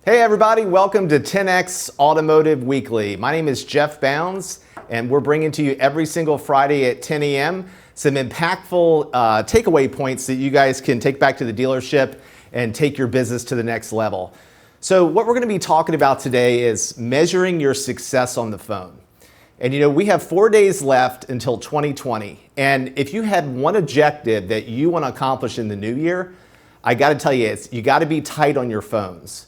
Hey everybody, welcome to 10X Automotive Weekly. My name is Jeff Bounds, and we're bringing to you every single Friday at 10 a.m. some impactful takeaway points that you guys can take back to the dealership and take your business to the next level. So what we're going to be talking about today is measuring your success on the phone. And you know, we have 4 days left until 2020. And if you had one objective that you want to accomplish in the new year, I got to tell you, you got to be tight on your phones.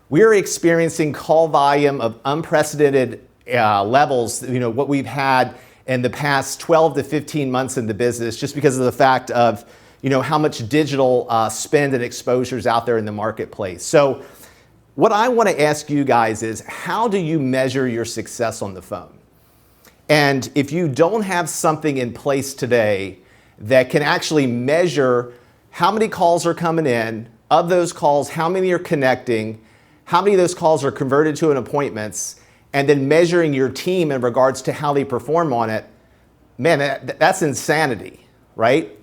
We are experiencing call volume of unprecedented levels, you know, what we've had in the past 12 to 15 months in the business, just because of the fact of, you know, how much digital spend and exposure is out there in the marketplace. So what I want to ask you guys is, how do you measure your success on the phone? And if you don't have something in place today that can actually measure how many calls are coming in, of those calls, how many are connecting, how many of those calls are converted to an appointments, and then measuring your team in regards to how they perform on it, man, that's insanity, right?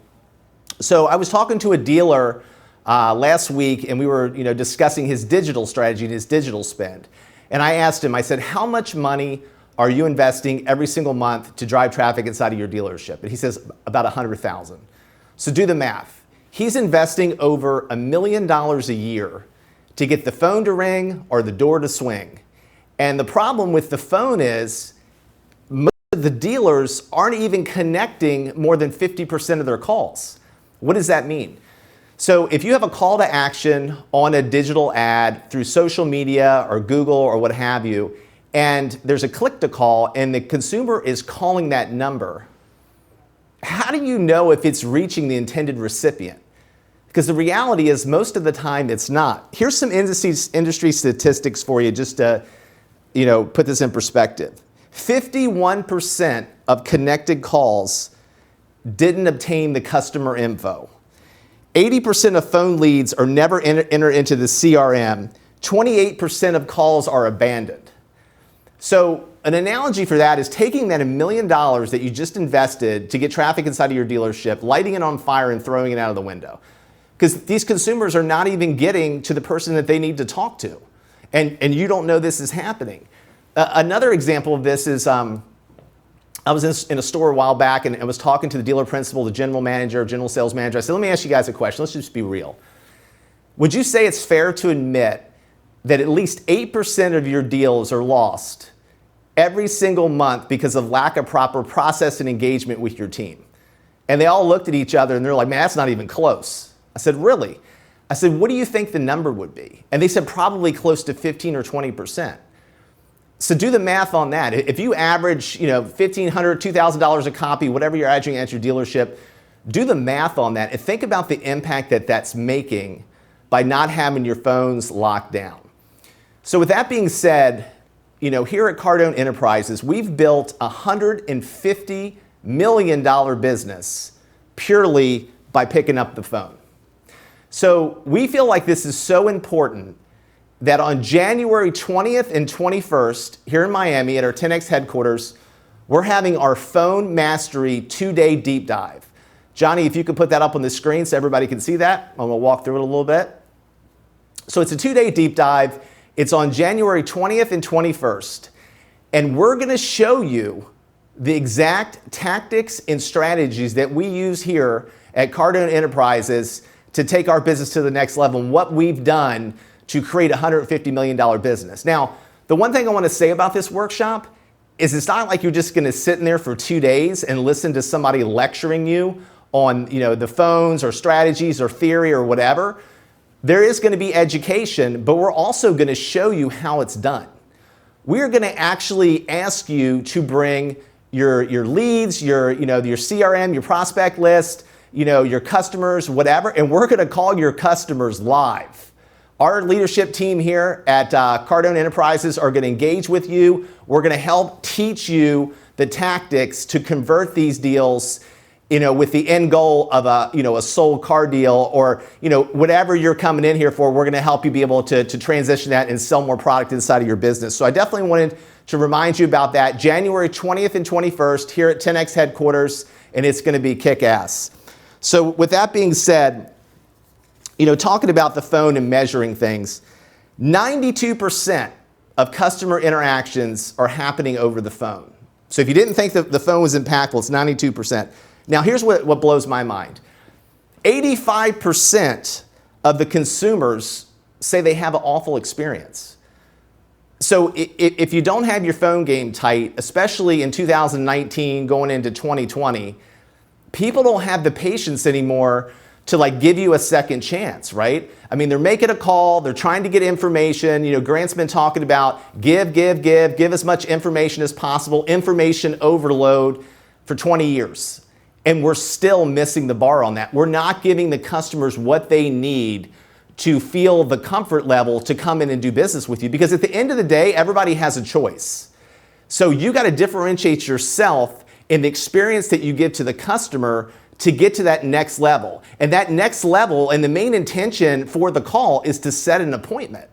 So I was talking to a dealer last week, and we were discussing his digital strategy and his digital spend. And I asked him, I said, how much money are you investing every single month to drive traffic inside of your dealership? And he says, about $100,000. So do the math. He's investing over $1 million a year to get the phone to ring or the door to swing. And the problem with the phone is most of the dealers aren't even connecting more than 50% of their calls. What does that mean? So if you have a call to action on a digital ad through social media or Google or what have you, and there's a click to call and the consumer is calling that number, how do you know if it's reaching the intended recipient? Because the reality is most of the time it's not. Here's some industry statistics for you just to put this in perspective. 51% of connected calls didn't obtain the customer info. 80% of phone leads are never entered into the CRM. 28% of calls are abandoned. So an analogy for that is taking that $1 million that you just invested to get traffic inside of your dealership, lighting it on fire and throwing it out of the window. Because these consumers are not even getting to the person that they need to talk to. And you don't know this is happening. Another example of this is I was in a store a while back and I was talking to the dealer principal, the general manager, general sales manager. I said, let me ask you guys a question. Let's just be real. Would you say it's fair to admit that at least 8% of your deals are lost every single month because of lack of proper process and engagement with your team? And they all looked at each other and they're like, man, that's not even close. I said, really? I said, what do you think the number would be? And they said probably close to 15 or 20%. So do the math on that. If you average, $1,500, $2,000 a copy, whatever you're averaging at your dealership, do the math on that and think about the impact that that's making by not having your phones locked down. So with that being said, here at Cardone Enterprises, we've built a $150 million business purely by picking up the phone. So we feel like this is so important that on January 20th and 21st here in Miami at our 10X headquarters, we're having our Phone Mastery 2-day deep dive. Johnny, if you could put that up on the screen so everybody can see that, I'm gonna walk through it a little bit. So it's a 2-day deep dive. It's on January 20th and 21st. And we're gonna show you the exact tactics and strategies that we use here at Cardone Enterprises to take our business to the next level and what we've done to create a $150 million business. Now, the one thing I want to say about this workshop is it's not like you're just going to sit in there for 2 days and listen to somebody lecturing you on the phones or strategies or theory or whatever. There is going to be education, but we're also going to show you how it's done. We're going to actually ask you to bring your leads, your CRM, your prospect list, your customers, whatever, and we're going to call your customers live. Our leadership team here at Cardone Enterprises are going to engage with you. We're going to help teach you the tactics to convert these deals, with the end goal of a sold car deal or, whatever you're coming in here for. We're going to help you be able to transition that and sell more product inside of your business. So I definitely wanted to remind you about that. January 20th and 21st here at 10X headquarters, and it's going to be kick-ass. So with that being said, talking about the phone and measuring things, 92% of customer interactions are happening over the phone. So if you didn't think that the phone was impactful, it's 92%. Now here's what blows my mind. 85% of the consumers say they have an awful experience. So if you don't have your phone game tight, especially in 2019 going into 2020, people don't have the patience anymore to like give you a second chance, right? I mean, they're making a call, they're trying to get information. You know, Grant's been talking about give as much information as possible, information overload for 20 years. And we're still missing the bar on that. We're not giving the customers what they need to feel the comfort level to come in and do business with you. Because at the end of the day, everybody has a choice. So you got to differentiate yourself in the experience that you give to the customer to get to that next level. And that next level and the main intention for the call is to set an appointment.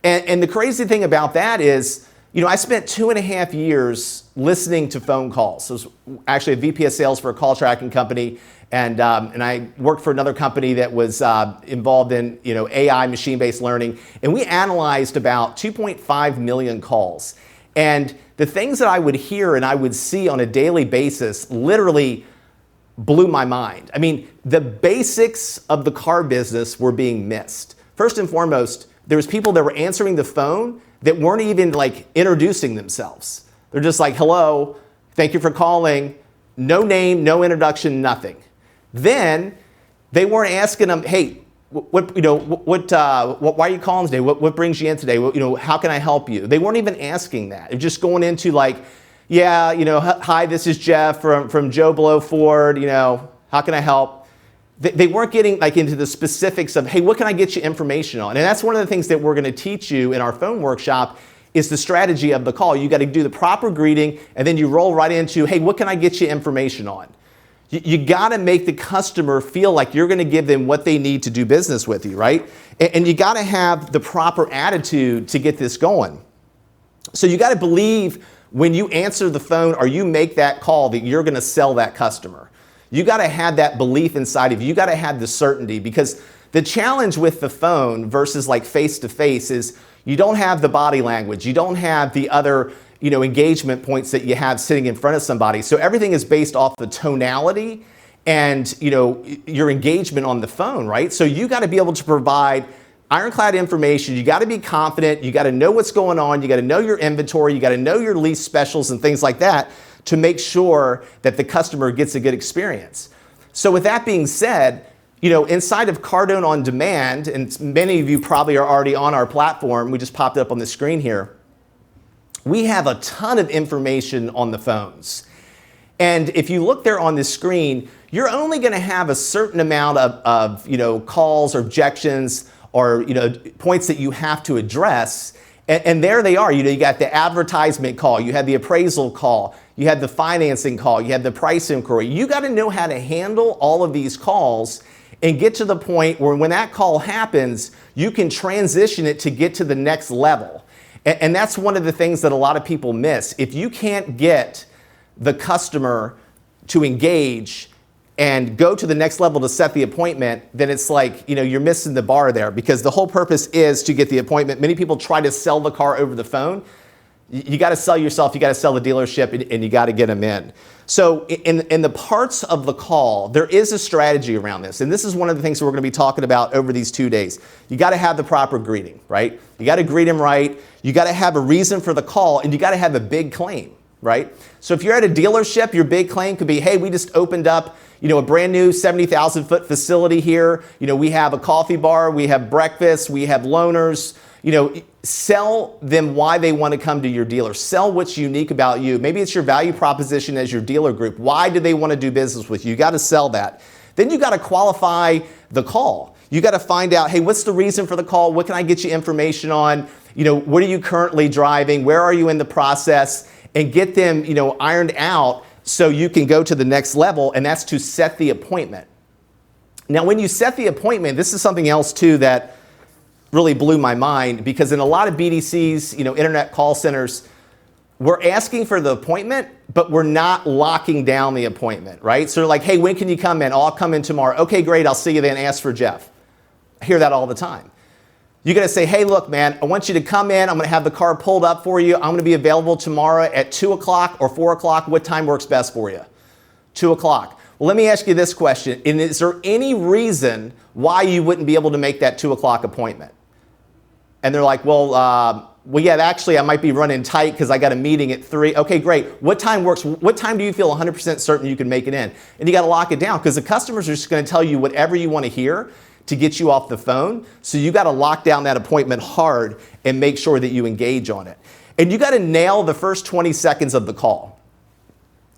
And the crazy thing about that is, you know, I spent 2.5 years listening to phone calls. So I was actually a VP of sales for a call tracking company, and I worked for another company that was involved in, you know, AI, machine-based learning, and we analyzed about 2.5 million calls. And the things that I would hear and I would see on a daily basis literally blew my mind. I mean, the basics of the car business were being missed. First and foremost, there was people that were answering the phone that weren't even like introducing themselves. They're just like, hello, thank you for calling, no name, no introduction, nothing. Then they weren't asking them, hey, why are you calling today? What brings you in today? How can I help you? They weren't even asking that. They're just going into like, yeah, hi, this is Jeff from Joe Blow Ford, how can I help? They weren't getting like into the specifics of, hey, what can I get you information on? And that's one of the things that we're going to teach you in our phone workshop is the strategy of the call. You got to do the proper greeting, and then you roll right into, hey, what can I get you information on? You got to make the customer feel like you're going to give them what they need to do business with you, right? And you got to have the proper attitude to get this going. So you got to believe when you answer the phone or you make that call that you're going to sell that customer. You got to have that belief inside of you. You got to have the certainty, because the challenge with the phone versus like face-to-face is you don't have the body language. You don't have the other engagement points that you have sitting in front of somebody. So everything is based off the tonality and your engagement on the phone, right? So you got to be able to provide ironclad information. You got to be confident. You got to know what's going on. You got to know your inventory. You got to know your lease specials and things like that to make sure that the customer gets a good experience. So with that being said, inside of Cardone On Demand, and many of you probably are already on our platform, we just popped it up on the screen here, we have a ton of information on the phones. And if you look there on the screen, you're only going to have a certain amount of calls or objections or points that you have to address. And there they are. You got the advertisement call, you had the appraisal call, you had the financing call, you had the price inquiry. You got to know how to handle all of these calls and get to the point where when that call happens, you can transition it to get to the next level. And that's one of the things that a lot of people miss. If you can't get the customer to engage and go to the next level to set the appointment, then it's like, you're missing the bar there, because the whole purpose is to get the appointment. Many people try to sell the car over the phone. You got to sell yourself, you got to sell the dealership, and you got to get them in. So in the parts of the call, there is a strategy around this. And this is one of the things that we're going to be talking about over these 2 days. You got to have the proper greeting, right? You got to greet them right. You got to have a reason for the call, and you got to have a big claim, right? So if you're at a dealership, your big claim could be, hey, we just opened up a brand new 70,000 foot facility here. We have a coffee bar, we have breakfast, we have loaners. Sell them why they want to come to your dealer. Sell what's unique about you. Maybe it's your value proposition as your dealer group. Why do they want to do business with you? You got to sell that. Then you got to qualify the call. You got to find out, hey, what's the reason for the call? What can I get you information on? What are you currently driving? Where are you in the process? And get them, ironed out so you can go to the next level, and that's to set the appointment. Now, when you set the appointment, this is something else too that really blew my mind, because in a lot of BDCs, internet call centers, we're asking for the appointment, but we're not locking down the appointment, right? So they're like, hey, when can you come in? Oh, I'll come in tomorrow. Okay, great, I'll see you then. Ask for Jeff. I hear that all the time. You got to say, hey, look, man, I want you to come in. I'm going to have the car pulled up for you. I'm going to be available tomorrow at 2 o'clock or 4 o'clock. What time works best for you? 2 o'clock. Well, let me ask you this question. And is there any reason why you wouldn't be able to make that 2 o'clock appointment? And they're like, well, yeah, actually, I might be running tight because I got a meeting at 3. Okay, great. What time works? What time do you feel 100% certain you can make it in? And you got to lock it down because the customers are just going to tell you whatever you want to hear to get you off the phone. So you got to lock down that appointment hard and make sure that you engage on it. And you got to nail the first 20 seconds of the call.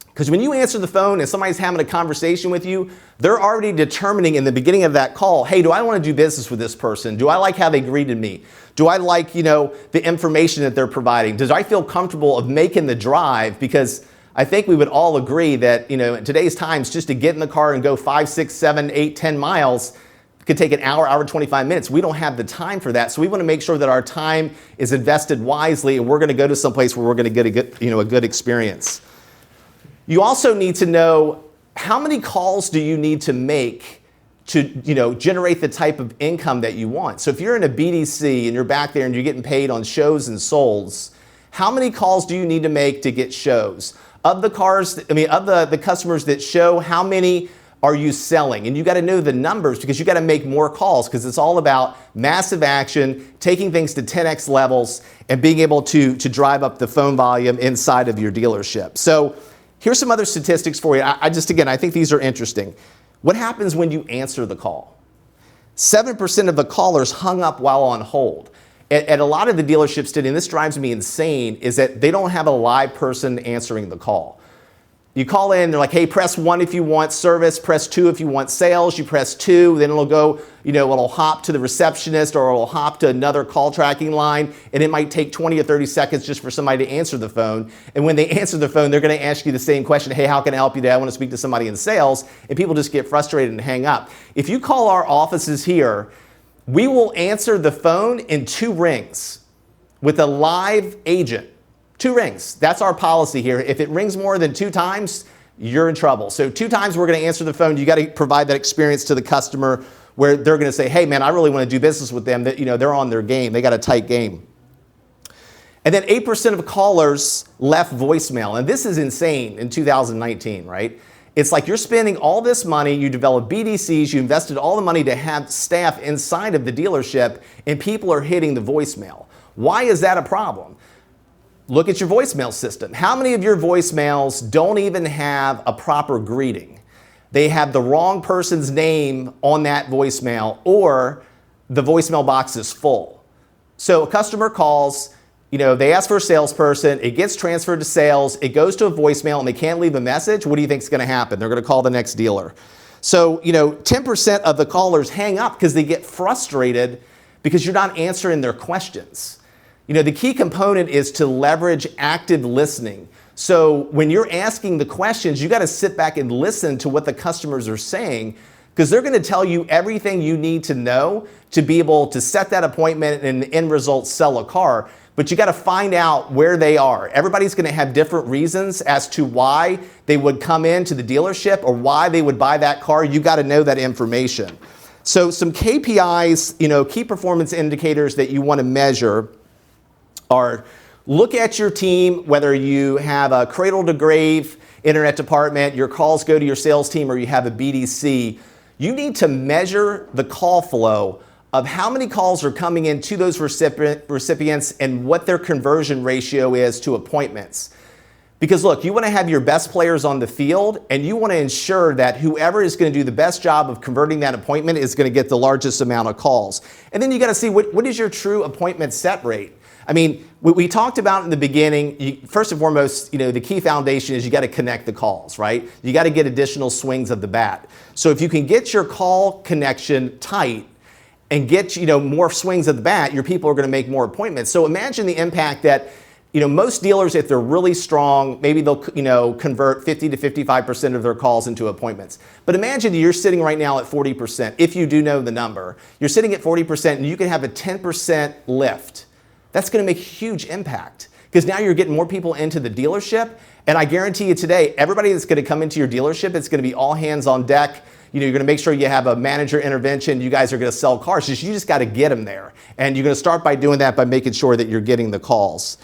Because when you answer the phone and somebody's having a conversation with you, they're already determining in the beginning of that call, hey, do I want to do business with this person? Do I like how they greeted me? Do I like, the information that they're providing? Does I feel comfortable of making the drive? Because I think we would all agree that, in today's times, just to get in the car and go 5, 6, 7, 8, 10 miles could take an hour, hour, 25 minutes. We don't have the time for that. So we want to make sure that our time is invested wisely and we're going to go to some place where we're going to get a good experience. You also need to know how many calls do you need to make to generate the type of income that you want. So if you're in a BDC and you're back there and you're getting paid on shows and solds, how many calls do you need to make to get shows? Of the customers that show, how many are you selling? And you got to know the numbers because you got to make more calls because it's all about massive action, taking things to 10x levels, and being able to drive up the phone volume inside of your dealership. So here's some other statistics for you. I think these are interesting. What happens when you answer the call? 7% of the callers hung up while on hold. At a lot of the dealerships today, and this drives me insane, is that they don't have a live person answering the call. You call in, they're like, hey, press 1 if you want service, press 2 if you want sales, you press 2, then it'll go, it'll hop to the receptionist or it'll hop to another call tracking line, and it might take 20 or 30 seconds just for somebody to answer the phone. And when they answer the phone, they're going to ask you the same question, hey, how can I help you today? I want to speak to somebody in sales, and people just get frustrated and hang up. If you call our offices here, we will answer the phone in 2 rings with a live agent. 2 rings. That's our policy here. If it rings more than 2 times, you're in trouble. So 2 times we're going to answer the phone. You got to provide that experience to the customer where they're going to say, hey, man, I really want to do business with them. That they're on their game. They got a tight game. And then 8% of callers left voicemail. And this is insane in 2019, right? It's like you're spending all this money, you develop BDCs, you invested all the money to have staff inside of the dealership, and people are hitting the voicemail. Why is that a problem? Look at your voicemail system. How many of your voicemails don't even have a proper greeting? They have the wrong person's name on that voicemail, or the voicemail box is full. So a customer calls, they ask for a salesperson, it gets transferred to sales, it goes to a voicemail, and they can't leave a message. What do you think is going to happen? They're going to call the next dealer. So, 10% of the callers hang up because they get frustrated because you're not answering their questions. The key component is to leverage active listening. So when you're asking the questions, you got to sit back and listen to what the customers are saying because they're going to tell you everything you need to know to be able to set that appointment and the end result sell a car. But you got to find out where they are. Everybody's going to have different reasons as to why they would come into the dealership or why they would buy that car. You got to know that information. So some KPIs, key performance indicators that you want to measure are look at your team, whether you have a cradle to grave internet department, your calls go to your sales team, or you have a BDC. You need to measure the call flow of how many calls are coming in to those recipients and what their conversion ratio is to appointments. Because look, you want to have your best players on the field and you want to ensure that whoever is going to do the best job of converting that appointment is going to get the largest amount of calls. And then you got to see what is your true appointment set rate. I mean, we talked about in the beginning, first and foremost, the key foundation is you got to connect the calls, right? You got to get additional swings of the bat. So if you can get your call connection tight and get, more swings of the bat, your people are going to make more appointments. So imagine the impact that, most dealers, if they're really strong, maybe they'll, convert 50 to 55% of their calls into appointments. But imagine you're sitting right now at 40%, if you do know the number. You're sitting at 40% and you can have a 10% lift. That's going to make a huge impact because now you're getting more people into the dealership. And I guarantee you today, everybody that's going to come into your dealership, it's going to be all hands on deck. you're going to make sure you have a manager intervention. You guys are going to sell cars. You just got to get them there. And you're going to start by doing that by making sure that you're getting the calls.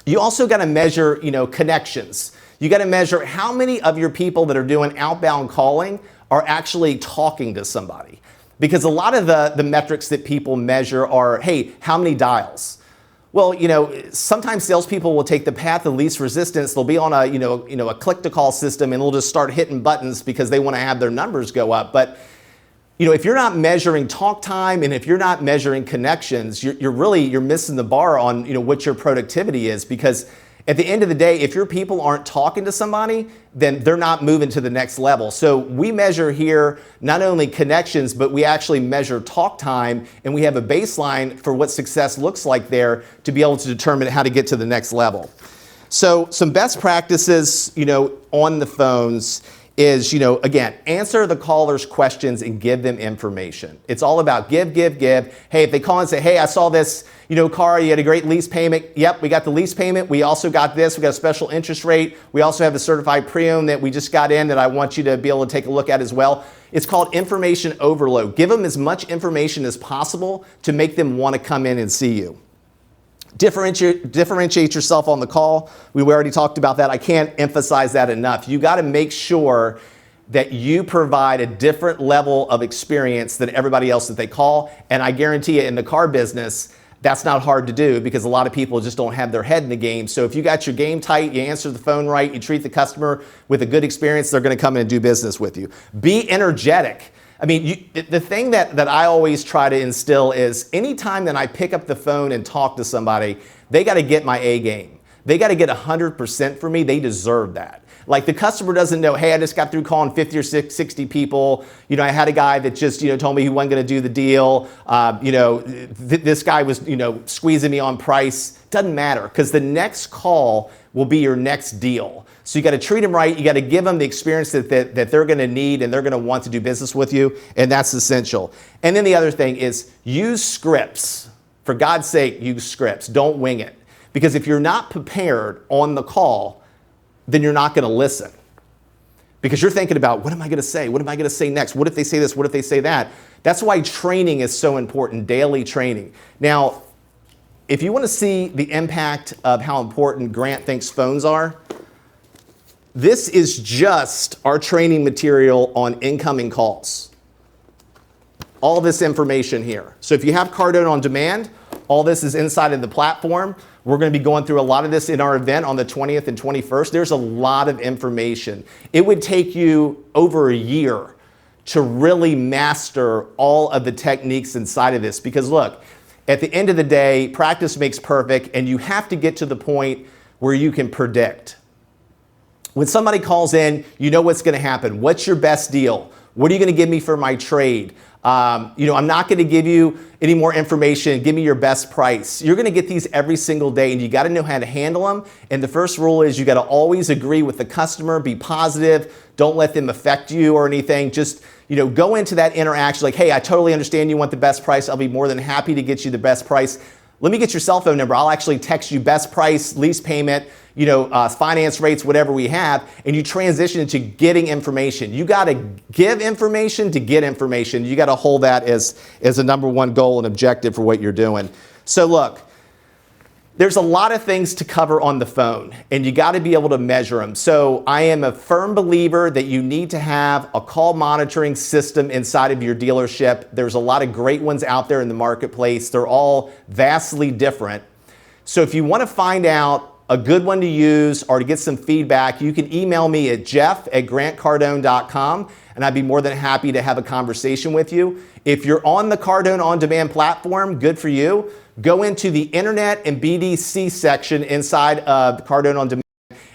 You also got to measure, connections. You got to measure how many of your people that are doing outbound calling are actually talking to somebody. Because a lot of the metrics that people measure are, hey, how many dials? Well, sometimes salespeople will take the path of least resistance. They'll be on a click-to-call system, and they'll just start hitting buttons because they want to have their numbers go up. But if you're not measuring talk time and if you're not measuring connections, you're missing the bar on what your productivity is. Because at the end of the day, if your people aren't talking to somebody, then they're not moving to the next level. So we measure here not only connections, but we actually measure talk time, and we have a baseline for what success looks like there to be able to determine how to get to the next level. So some best practices, on the phones is, again, answer the caller's questions and give them information. It's all about give. Hey, if they call and say, hey, I saw this, car, you had a great lease payment. Yep, we got the lease payment. We also got this. We got a special interest rate. We also have a certified pre-owned that we just got in that I want you to be able to take a look at as well. It's called information overload. Give them as much information as possible to make them want to come in and see you. Differentiate yourself on the call. We already talked about that. I can't emphasize that enough. You got to make sure that you provide a different level of experience than everybody else that they call. And I guarantee you, in the car business, that's not hard to do because a lot of people just don't have their head in the game. So if you got your game tight, you answer the phone right, you treat the customer with a good experience, they're going to come in and do business with you. Be energetic. I mean, the thing that I always try to instill is anytime that I pick up the phone and talk to somebody, they got to get my A game. They got to get 100% for me. They deserve that. Like, the customer doesn't know, hey, I just got through calling 50 or 60 people. I had a guy that just, told me he wasn't going to do the deal. This guy was, squeezing me on price. Doesn't matter, because the next call will be your next deal. So you got to treat them right. You got to give them the experience that they're going to need and they're going to want to do business with you. And that's essential. And then the other thing is use scripts. For God's sake, use scripts. Don't wing it. Because if you're not prepared on the call, then you're not going to listen. Because you're thinking about, what am I going to say? What am I going to say next? What if they say this? What if they say that? That's why training is so important, daily training. Now, if you want to see the impact of how important Grant thinks phones are, this is just our training material on incoming calls. All this information here. So if you have Cardone on Demand, all this is inside of the platform. We're going to be going through a lot of this in our event on the 20th and 21st. There's a lot of information. It would take you over a year to really master all of the techniques inside of this. Because look, at the end of the day, practice makes perfect, and you have to get to the point where you can predict. When somebody calls in, you know what's going to happen. What's your best deal? What are you going to give me for my trade? I'm not going to give you any more information. Give me your best price. You're going to get these every single day, and you got to know how to handle them. And the first rule is you got to always agree with the customer. Be positive. Don't let them affect you or anything. Just go into that interaction like, hey, I totally understand you want the best price. I'll be more than happy to get you the best price. Let me get your cell phone number. I'll actually text you best price, lease payment, finance rates, whatever we have, and you transition into getting information. You got to give information to get information. You got to hold that as a number one goal and objective for what you're doing. So look, there's a lot of things to cover on the phone, and you got to be able to measure them. So I am a firm believer that you need to have a call monitoring system inside of your dealership. There's a lot of great ones out there in the marketplace. They're all vastly different. So if you want to find out a good one to use or to get some feedback, you can email me at jeff@grantcardone.com, and I'd be more than happy to have a conversation with you. If you're on the Cardone On Demand platform, good for you. Go into the Internet and BDC section inside of Cardone On Demand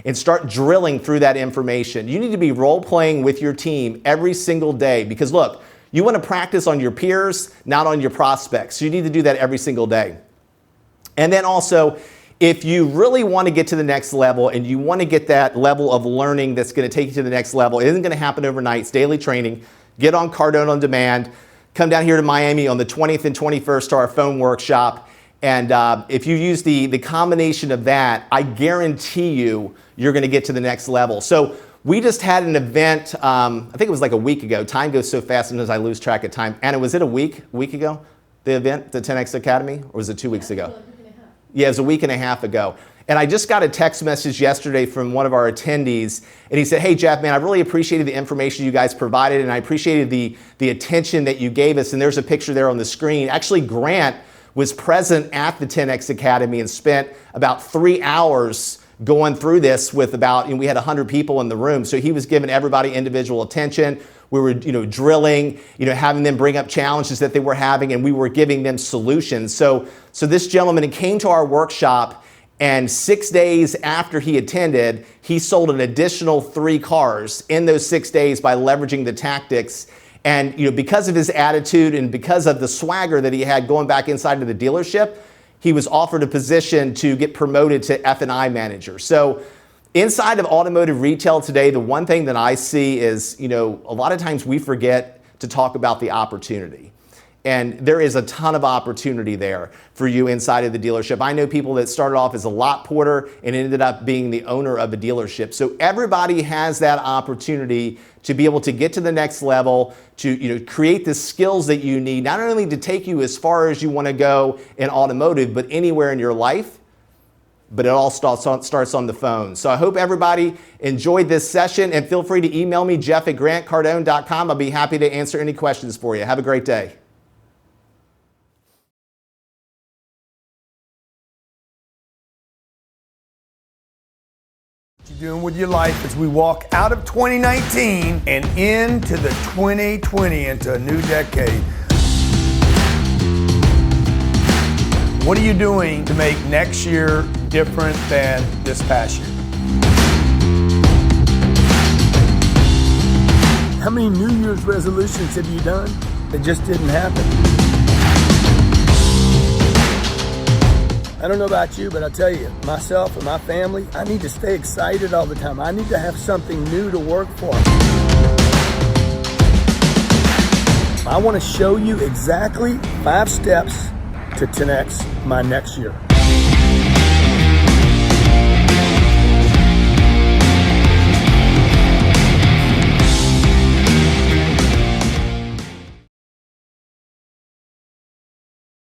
and start drilling through that information. You need to be role-playing with your team every single day because, look, you want to practice on your peers, not on your prospects. So you need to do that every single day. And then also, if you really want to get to the next level and you want to get that level of learning that's going to take you to the next level, it isn't going to happen overnight. It's daily training. Get on Cardone On Demand. Come down here to Miami on the 20th and 21st to our phone workshop. And if you use the combination of that, I guarantee you're going to get to the next level. So we just had an event, I think it was like a week ago. Time goes so fast sometimes I lose track of time. Anna, was it a week ago, the event, the 10X Academy, or was it 2 weeks ago? Yeah, it was a week and a half ago. And I just got a text message yesterday from one of our attendees, and he said, hey, Jeff, man, I really appreciated the information you guys provided, and I appreciated the attention that you gave us. And there's a picture there on the screen. Actually, Grant was present at the 10X Academy and spent about 3 hours going through this with about, we had 100 people in the room. So he was giving everybody individual attention. We were, drilling, having them bring up challenges that they were having, and we were giving them solutions. So this gentleman came to our workshop, and 6 days after he attended, he sold an additional 3 cars in those 6 days by leveraging the tactics. And because of his attitude and because of the swagger that he had going back inside of the dealership, he was offered a position to get promoted to F&I manager. So inside of automotive retail today, the one thing that I see is, a lot of times we forget to talk about the opportunity. And there is a ton of opportunity there for you inside of the dealership. I know people that started off as a lot porter and ended up being the owner of a dealership. So everybody has that opportunity to be able to get to the next level, to create the skills that you need, not only to take you as far as you want to go in automotive, but anywhere in your life. But it all starts on the phone. So I hope everybody enjoyed this session, and feel free to email me, jeff@grantcardone.com. I'll be happy to answer any questions for you. Have a great day. What you're doing with your life as we walk out of 2019 and into the 2020, into a new decade. What are you doing to make next year different than this past year? How many New Year's resolutions have you done that just didn't happen? I don't know about you, but I'll tell you, myself and my family, I need to stay excited all the time. I need to have something new to work for. I want to show you exactly 5 steps to 10X my next year.